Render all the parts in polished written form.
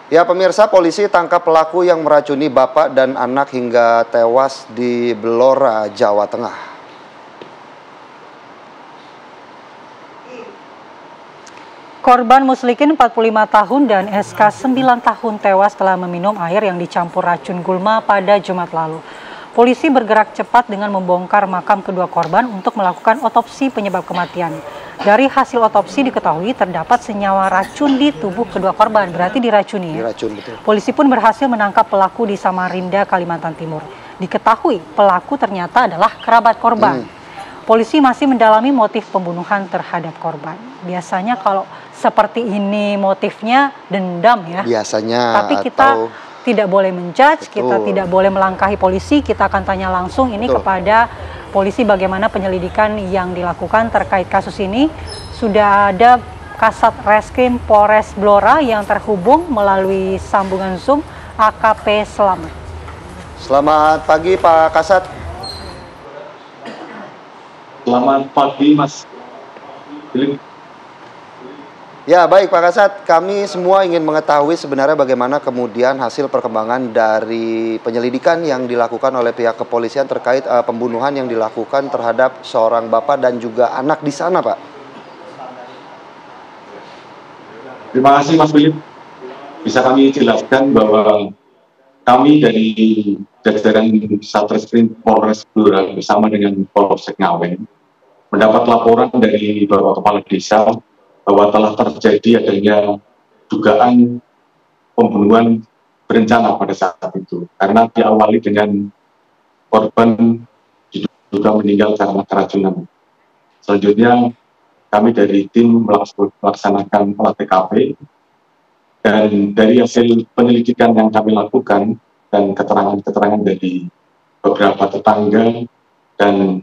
Ya pemirsa, polisi tangkap pelaku yang meracuni bapak dan anak hingga tewas di Blora, Jawa Tengah. Korban Muslikin 45 tahun dan SK 9 tahun tewas setelah meminum air yang dicampur racun gulma pada Jumat lalu. Polisi bergerak cepat dengan membongkar makam kedua korban untuk melakukan otopsi penyebab kematian. Dari hasil otopsi diketahui terdapat senyawa racun di tubuh kedua korban, berarti diracuni ya. Diracun, betul. Polisi pun berhasil menangkap pelaku di Samarinda, Kalimantan Timur. Diketahui pelaku ternyata adalah kerabat korban. Polisi masih mendalami motif pembunuhan terhadap korban. Biasanya kalau seperti ini motifnya dendam ya. Biasanya. Tapi kita tidak boleh menjudge, kita tidak boleh melangkahi polisi. Kita akan tanya langsung ini kepada polisi bagaimana penyelidikan yang dilakukan terkait kasus ini. Sudah ada Kasat Reskrim Polres Blora yang terhubung melalui sambungan Zoom, AKP Selamat. Selamat pagi Pak Kasat. Selamat pagi Mas Philip. Ya baik Pak Kasat, kami semua ingin mengetahui sebenarnya bagaimana kemudian hasil perkembangan dari penyelidikan yang dilakukan oleh pihak kepolisian terkait pembunuhan yang dilakukan terhadap seorang bapak dan juga anak di sana Pak. Terima kasih Mas Philip. Bisa kami jelaskan bahwa kami dari jajaran Satreskrim Polres Blora bersama dengan Polsek Ngawen mendapat laporan dari Bapak Kepala Desa bahwa telah terjadi adanya dugaan pembunuhan berencana pada saat itu, karena diawali dengan korban diduga meninggal karena keracunan. Selanjutnya kami dari tim melaksanakan olah TKP, dan dari hasil penyelidikan yang kami lakukan dan keterangan-keterangan dari beberapa tetangga dan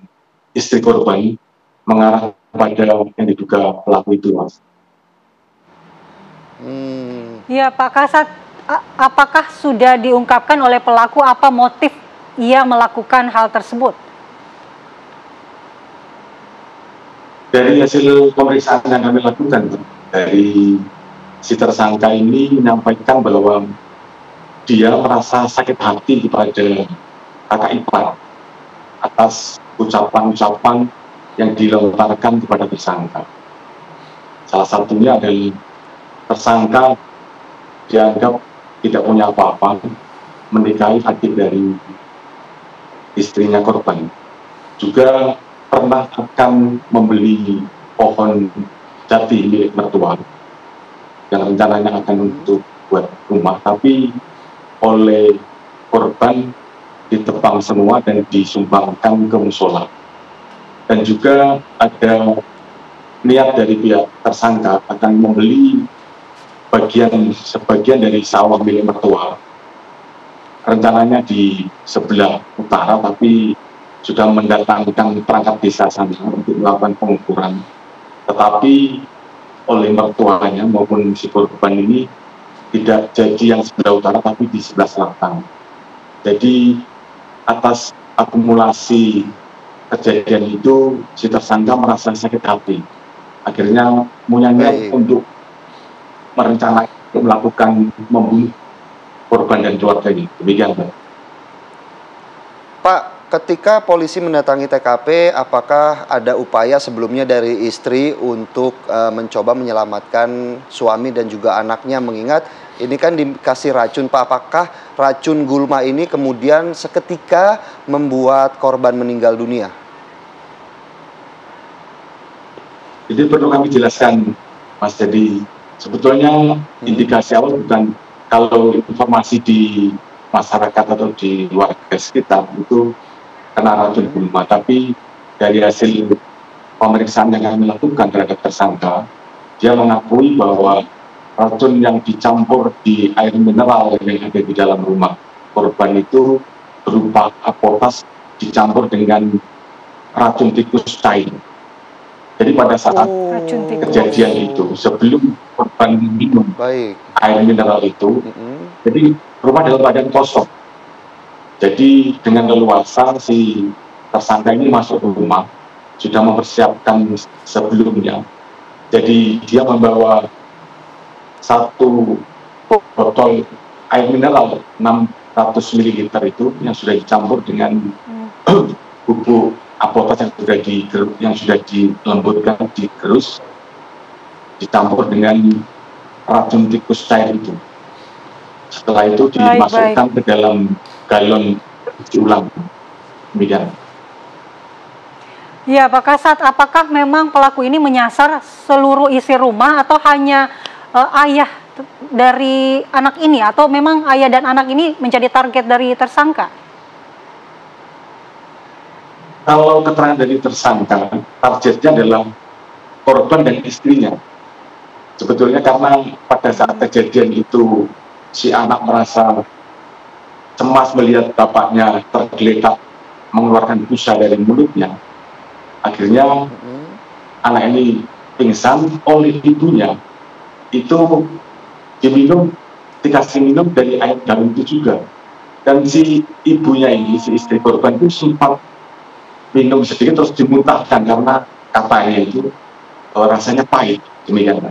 istri korban mengarah pada yang diduga pelaku itu, Mas. Ya Pak Kasat, apakah sudah diungkapkan oleh pelaku apa motif ia melakukan hal tersebut? Dari hasil pemeriksaan yang kami lakukan, dari si tersangka ini menyampaikan bahwa dia merasa sakit hati kepada kakak ipar atas ucapan-ucapan yang dilontarkan kepada tersangka. Salah satunya adalah tersangka dianggap tidak punya apa-apa menikahi adik dari istrinya korban. Juga pernah akan membeli pohon jati milik mertua yang rencananya akan untuk buat rumah, tapi oleh korban ditebang semua dan disumbangkan ke musola. Dan juga ada niat dari pihak tersangka akan membeli sebagian dari sawah milik mertua, rencananya di sebelah utara, tapi sudah mendatangkan perangkat desa sana untuk melakukan pengukuran. Tetapi oleh mertuanya maupun si korban ini tidak jadi yang sebelah utara, tapi di sebelah selatan. Jadi atas akumulasi kejadian itu, si tersangka merasa sakit hati. Akhirnya punya niat untuk merencanakan melakukan membunuh korban dan keluarganya. Demikian, Pak. Pak, ketika polisi mendatangi TKP, apakah ada upaya sebelumnya dari istri untuk mencoba menyelamatkan suami dan juga anaknya? Mengingat ini kan dikasih racun, Pak. Apakah racun gulma ini kemudian seketika membuat korban meninggal dunia? Jadi perlu kami jelaskan, Mas. Jadi sebetulnya indikasi awal bukan kalau informasi di masyarakat atau di warga sekitar itu kena racun gulma, tapi dari hasil pemeriksaan yang kami lakukan terhadap tersangka, dia mengakui bahwa racun yang dicampur di air mineral yang ada di dalam rumah korban itu berupa potas dicampur dengan racun tikus cair. Jadi pada saat kejadian itu, sebelum korban minum air mineral itu, jadi rumah dalam keadaan kosong. Jadi dengan leluasa si tersangka ini masuk ke rumah, sudah mempersiapkan sebelumnya. Jadi dia membawa satu botol air mineral 600 ml itu yang sudah dicampur dengan bubuk apotas yang sudah dilembutkan, digerus, dicampur dengan racun tikus cair itu. Setelah itu dimasukkan ke dalam galon ulang. Demikian. Ya, Pak Kasat, apakah memang pelaku ini menyasar seluruh isi rumah atau hanya ayah dari anak ini, atau memang ayah dan anak ini menjadi target dari tersangka? Kalau keterangan dari tersangka, targetnya adalah korban dan istrinya. Sebetulnya karena pada saat kejadian itu si anak merasa cemas melihat bapaknya tergeletak mengeluarkan busa dari mulutnya. Akhirnya anak ini pingsan, oleh ibunya itu dikasih minum dari air galon itu juga. Dan si ibunya ini, si istri korban itu sempat minum sedikit terus dimuntahkan karena katanya itu rasanya pahit. Demikian.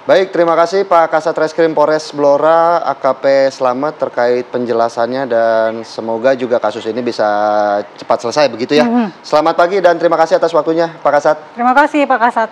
Baik, terima kasih Pak Kasat Reskrim Polres Blora AKP Slamet terkait penjelasannya, dan semoga juga kasus ini bisa cepat selesai begitu ya. Selamat pagi dan terima kasih atas waktunya Pak Kasat. Terima kasih Pak Kasat.